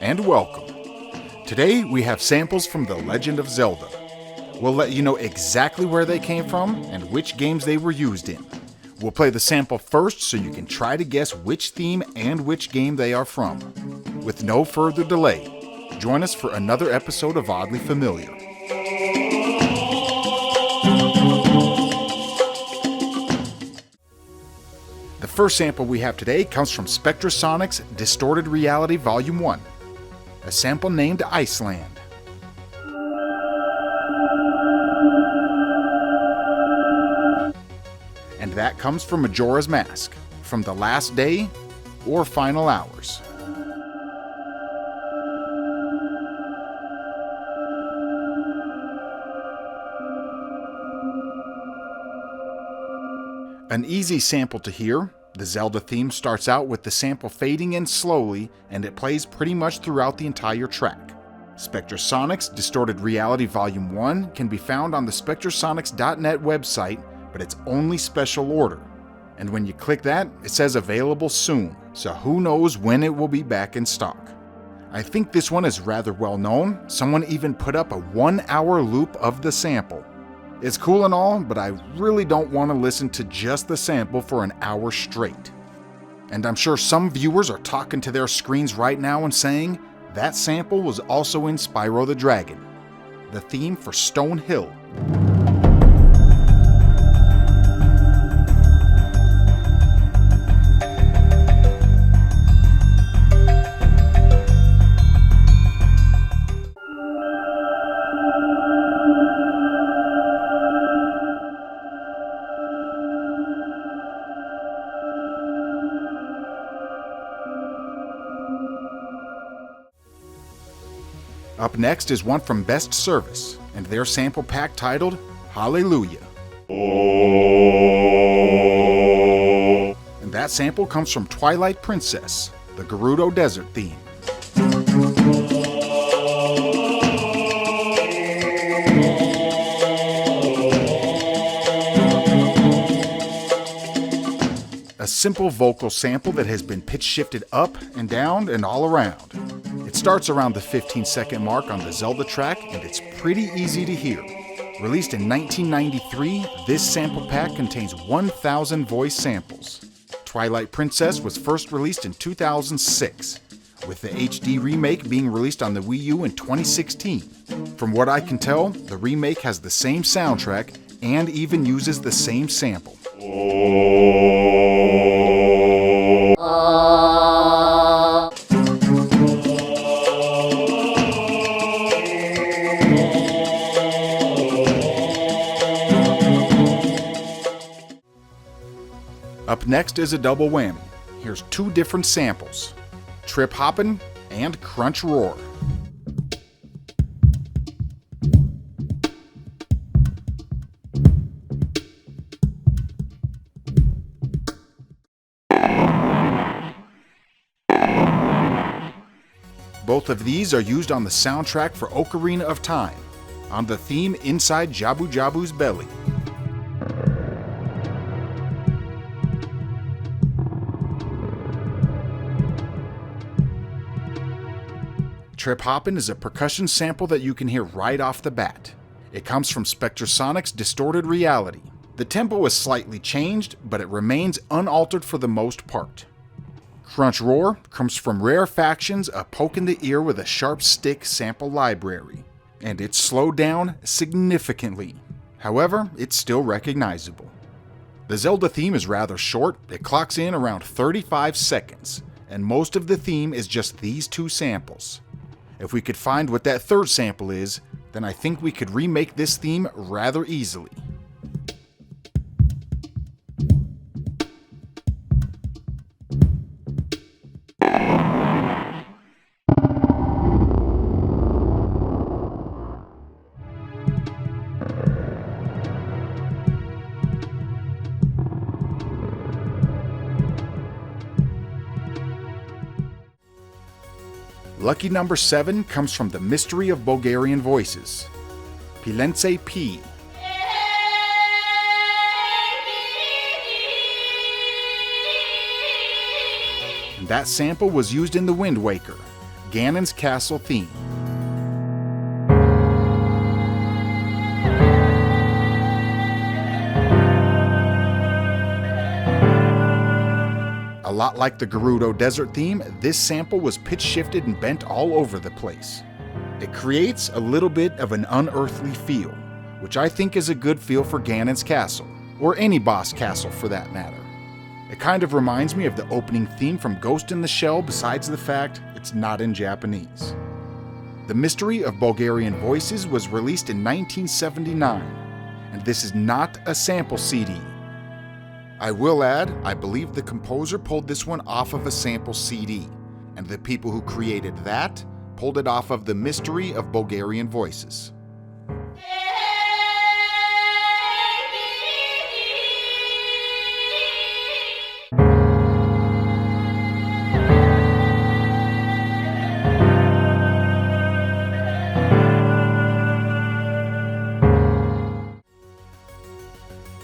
and welcome. Today we have samples from the Legend of Zelda. We'll let you know exactly where they came from and which games they were used in. We'll play the sample first so you can try to guess which theme and which game they are from. With no further delay, join us for another episode of Oddly Familiar. The first sample we have today comes from Spectrasonic's Distorted Reality Volume 1, a sample named Iceland. And that comes from Majora's Mask, from The Last Day or Final Hours. An easy sample to hear. The Zelda theme starts out with the sample fading in slowly, and it plays pretty much throughout the entire track. Spectrasonic's Distorted Reality Volume 1 can be found on the spectrasonics.net website, but it's only special order. And when you click that, it says available soon, so who knows when it will be back in stock. I think this one is rather well known. Someone even put up a 1-hour loop of the sample. It's cool and all, but I really don't want to listen to just the sample for an hour straight. And I'm sure some viewers are talking to their screens right now and saying, that sample was also in Spyro the Dragon, the theme for Stone Hill. Up next is one from Best Service, and their sample pack titled Hallelujah. Oh. And that sample comes from Twilight Princess, the Gerudo Desert theme. A simple vocal sample that has been pitch shifted up and down and all around. It starts around the 15-second mark on the Zelda track, and it's pretty easy to hear. Released in 1993, this sample pack contains 1,000 voice samples. Twilight Princess was first released in 2006, with the HD remake being released on the Wii U in 2016. From what I can tell, the remake has the same soundtrack and even uses the same sample. Up next is a double whammy. Here's two different samples, Trip Hoppin' and Crunch Roar. Both of these are used on the soundtrack for Ocarina of Time, on the theme Inside Jabu Jabu's Belly. Trip Hoppin' is a percussion sample that you can hear right off the bat. It comes from Spectrasonic's Distorted Reality. The tempo is slightly changed, but it remains unaltered for the most part. Crunch Roar comes from Rare Faction's A Poke in the Ear with a Sharp Stick sample library, and it's slowed down significantly. However, it's still recognizable. The Zelda theme is rather short. It clocks in around 35 seconds, and most of the theme is just these two samples. If we could find what that third sample is, then I think we could remake this theme rather easily. Lucky number 7 comes from the Mystery of Bulgarian Voices, Pilence P. And that sample was used in The Wind Waker, Ganon's castle theme. A lot like the Gerudo Desert theme, this sample was pitch shifted and bent all over the place. It creates a little bit of an unearthly feel, which I think is a good feel for Ganon's castle, or any boss castle for that matter. It kind of reminds me of the opening theme from Ghost in the Shell, besides the fact it's not in Japanese. The Mystery of Bulgarian Voices was released in 1979, and this is not a sample CD. I will add, I believe the composer pulled this one off of a sample CD, and the people who created that pulled it off of the Mystery of Bulgarian Voices.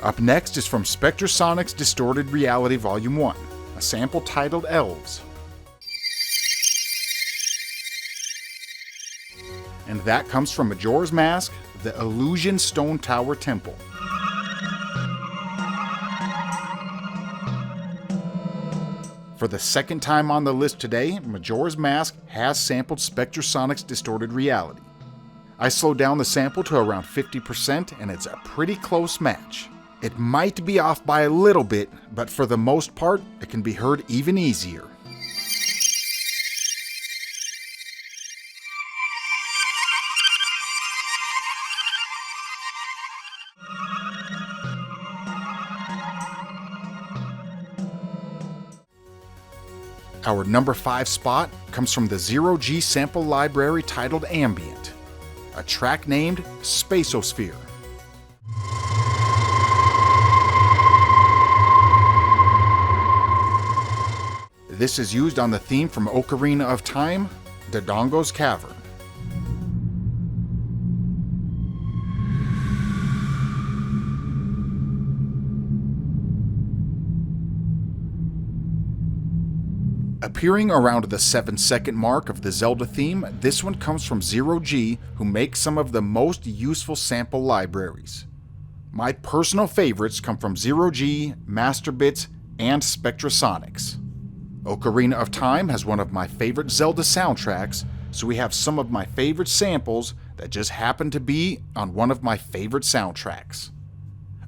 Up next is from Spectrasonic's Distorted Reality Volume 1, a sample titled Elves. And that comes from Majora's Mask, the Illusion Stone Tower Temple. For the second time on the list today, Majora's Mask has sampled Spectrasonic's Distorted Reality. I slowed down the sample to around 50%, and it's a pretty close match. It might be off by a little bit, but for the most part, it can be heard even easier. Our number 5 spot comes from the 0G sample library titled Ambient, a track named Spacosphere. This is used on the theme from Ocarina of Time, Dodongo's Cavern. Appearing around the 7-second mark of the Zelda theme, this one comes from 0G, who makes some of the most useful sample libraries. My personal favorites come from 0G, Masterbits, and Spectrasonics. Ocarina of Time has one of my favorite Zelda soundtracks, so we have some of my favorite samples that just happen to be on one of my favorite soundtracks.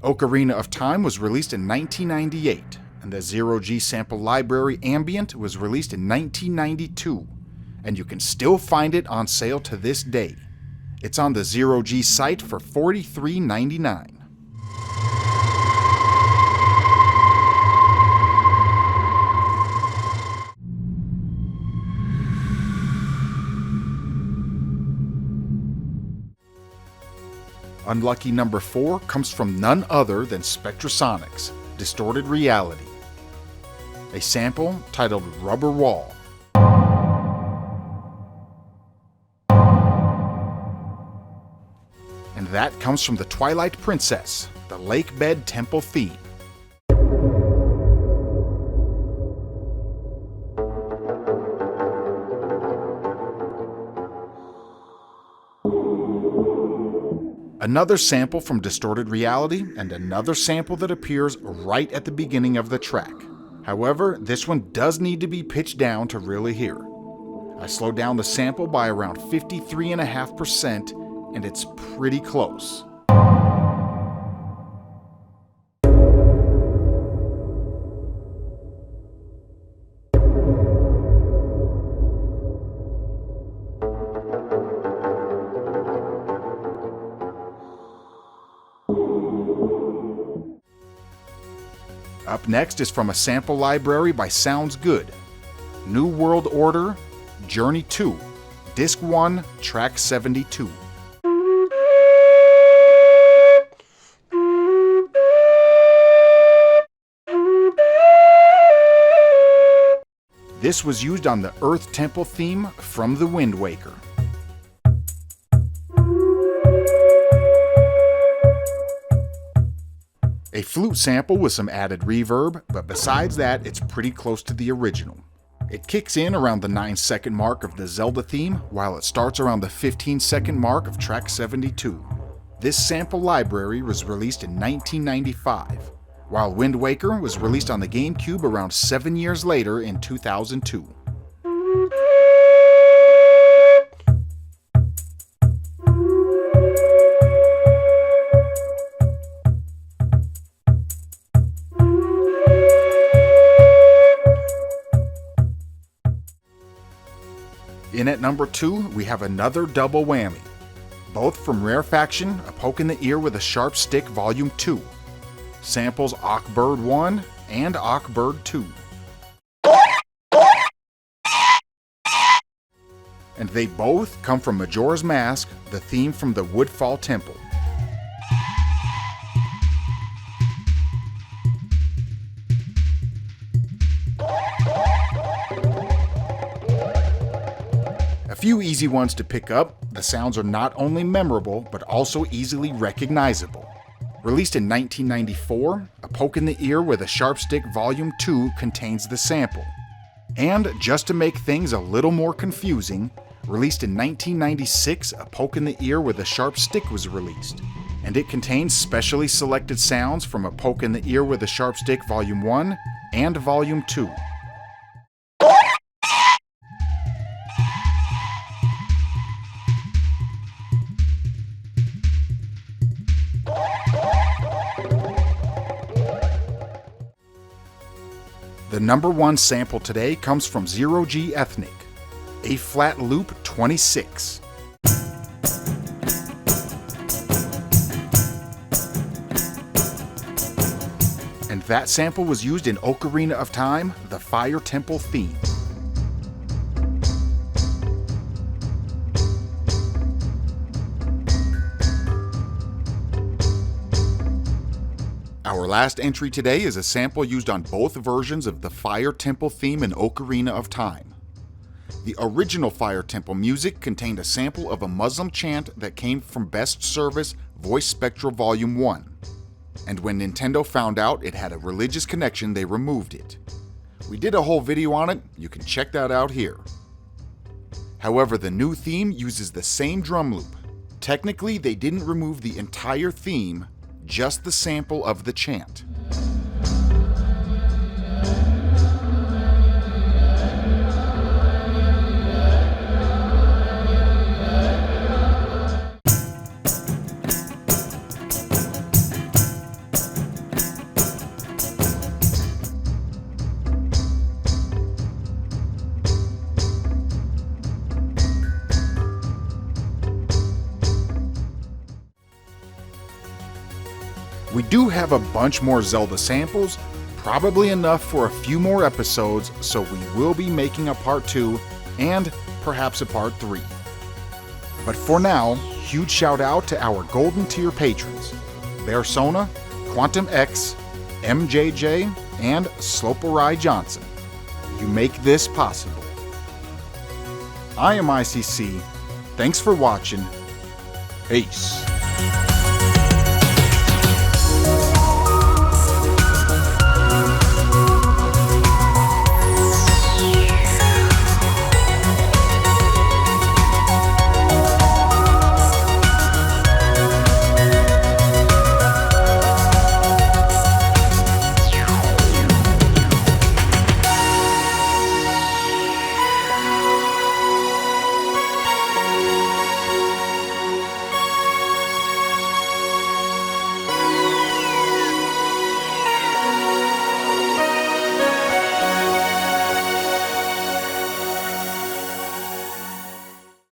Ocarina of Time was released in 1998, and the 0G sample library Ambient was released in 1992, and you can still find it on sale to this day. It's on the 0G site for $43.99. Unlucky number 4 comes from none other than Spectrasonic's Distorted Reality, a sample titled Rubber Wall. And that comes from the Twilight Princess, the Lake Bed Temple theme. Another sample from Distorted Reality, and another sample that appears right at the beginning of the track. However, this one does need to be pitched down to really hear. I slowed down the sample by around 53.5%, and it's pretty close. Up next is from a sample library by Sounds Good, New World Order, Journey 2, Disc 1, Track 72. This was used on the Earth Temple theme from The Wind Waker. A flute sample with some added reverb, but besides that, it's pretty close to the original. It kicks in around the 9-second mark of the Zelda theme, while it starts around the 15-second mark of track 72. This sample library was released in 1995, while Wind Waker was released on the GameCube around 7 years later in 2002. In at number 2, we have another double whammy. Both from Rarefaction, A Poke in the Ear with a Sharp Stick Volume 2. Samples Awkbird 1 and Awkbird 2. And they both come from Majora's Mask, the theme from the Woodfall Temple. A few easy ones to pick up. The sounds are not only memorable, but also easily recognizable. Released in 1994, A Poke in the Ear with a Sharp Stick Volume 2 contains the sample. And just to make things a little more confusing, released in 1996, A Poke in the Ear with a Sharp Stick was released, and it contains specially selected sounds from A Poke in the Ear with a Sharp Stick Volume 1 and Volume 2. The number 1 sample today comes from Zero G Ethnic, A Flat Loop 26. And that sample was used in Ocarina of Time, the Fire Temple theme. Our last entry today is a sample used on both versions of the Fire Temple theme in Ocarina of Time. The original Fire Temple music contained a sample of a Muslim chant that came from Best Service Voice Spectral Volume 1. And when Nintendo found out it had a religious connection, they removed it. We did a whole video on it, you can check that out here. However, the new theme uses the same drum loop. Technically, they didn't remove the entire theme, just the sample of the chant. We do have a bunch more Zelda samples, probably enough for a few more episodes, so we will be making a part 2 and perhaps a part 3. But for now, huge shout out to our Golden Tier patrons, Bearsona, Quantum X, MJJ, and Sloperij Janssen. You make this possible. I am ICC. Thanks for watching. Peace.